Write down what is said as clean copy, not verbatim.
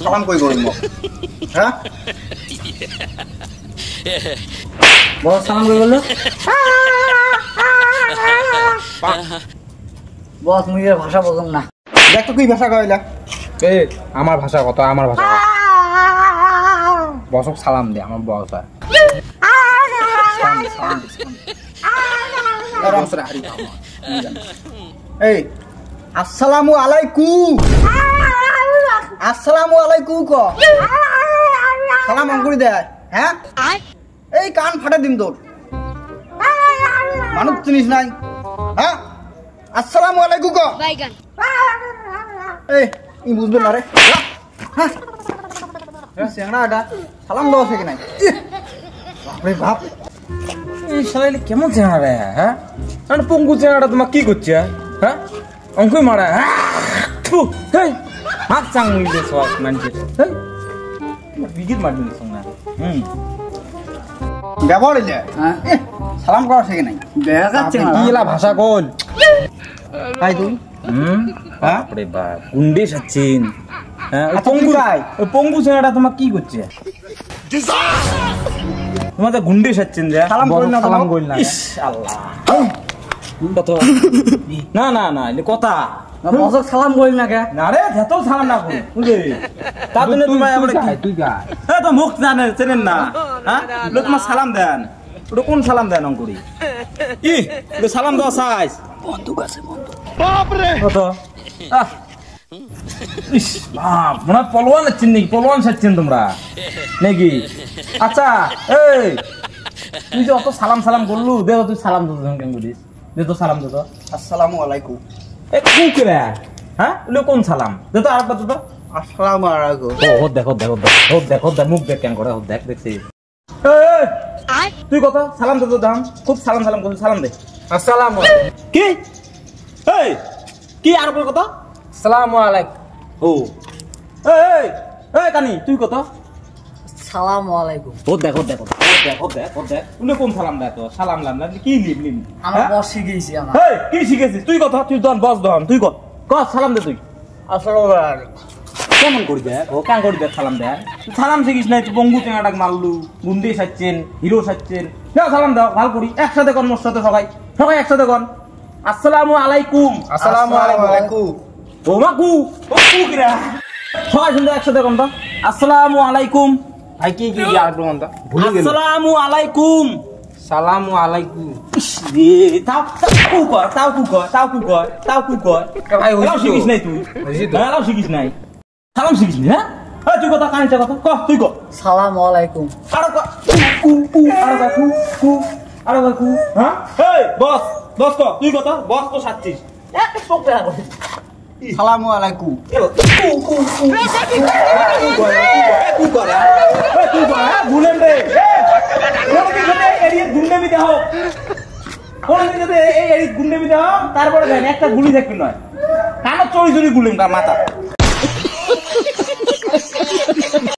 সালাম কই করব হ্যাঁ বড় সালাম কই বললো বস মুই এর ভাষা বুঝুম না দেখ তো কি ভাষা কইলা এ আমার ভাষা কত আমার ভাষা কত বসক সালাম দে আমার বস হয় এই আসসালামু আলাইকুম আসসালামু আলাইকুম ক সালাম অঙ্কুরি দে হ্যাঁ এই কান ফাটা দিম তোর মানুষ চিনিস নাই হ্যাঁ আসসালামু আলাইকুম ক এই ই বুঝবে না রে হ্যাঁ সেংড়াটা সালাম দেওয়া থেকে নাই বাপরে বাপ এই শালা কেমন চেহারা রে হ্যাঁ মানে পঙ্গু চেহারাটা তোমার কি করছে হ্যাঁ অঙ্কুই মারা হ্যাঁ হেই মাছ চাং মিলে সব মানুষের হেই বিগির মারদিন সঙ্গে ব্যবহার হইলে হ্যাঁ সালাম করা থেকে নাই দেখাচ্ছে না কি এলা ভাষা কোন তাই তুই বাপরে বাপ গুন্ডে সাচ্ছেন হ্যাঁ ওই পঙ্গু চেহারাটা তোমার কি করছে তোমার তো গুন্ডে সাচ্ছেন যে সালাম কইল না ইস আল্লাহ কত না না না এলে কথা বসক সালাম কইল না কে না রে যত সালাম না কই বুঝলি তার জন্য তোমার আমরা কি তুই গা এ তো মুখ জানে চেনেন না হ্যাঁ লোক তোমার সালাম দেন ওটা কোন সালাম দেন অঙ্কুরি ই ওটা সালাম দাও সাইজ বন্দুক আছে বন্দুক বাপ রে কত ইস বাপ মনে পলোয়ান আছেন নাকি পলোয়ান সাচ্ছেন তোমরা নাকি আচ্ছা এই তুই যে অত সালাম সালাম করলু দে তুই সালাম দিত কেন বলিস দে তো সালাম দিত আসসালামু আলাইকুম এ কুকরা হ্যাঁ ওটা কোন সালাম দে তো আরেকবার তো আসসালামু আলাইকুম ও দেখো দেখো দেখো মুখ দেখ কেন করে দেখ দেখছি তুই কত সালাম দে তো দাম খুব সালাম সালাম করছিস সালাম দে আসসালামু কি এই কি আর বল কত আসসালামু আলাইকুম ও এই এই কানি তুই কত সালামু আলাইকুম ও দেখো দেখ উনি কোন সালাম দেয় তো সালাম লাম কি লিম আমার বস শিখেছি আমার এই কি শিখেছিস তুই কথা তুই দন বস দন তুই ক সালাম দে তুই আসসালামু আলাইকুম কেমন করি দেখ ও কেন করি দেখ সালাম দেয় সালাম শিখিস নাই তুই বঙ্গু চেঙ্গাটাক মারলু গুন্ডি সাচ্ছেন হিরো সাচ্ছেন দাও সালাম দাও ভালো করি একসাথে কর মোর সাথে সবাই একসাথে কর আসসালামু আলাইকুম আসসালামু আলাইকুম ও মাকু ও কুকরা সবাই শুনতে একসাথে কর তো আসসালামু আলাইকুম ভাই কি আর প্রমাণটা ভুলে গেল আসসালামু আলাইকুম সালামু আলাইকুম রে তাও কর ভাই লাও শিখিস নাই তুই লাও শিখিস নাই সালাম শিখিস নি হ্যাঁ তুই কথা কানিটা কথা ক তুই ক সালামু আলাইকুম আরে কু হ্যাঁ এই বস ক তুই কথা বস তো সাচ্ছিস এক চোখ দেখা করে সালামু আলাইকুম তুই করে ভুলেন রে গুন্ডেমি দেহ তারপরে একটা গুলি দেখবি নয় কানো চড়ি চড়ি গুলিম তার মাথা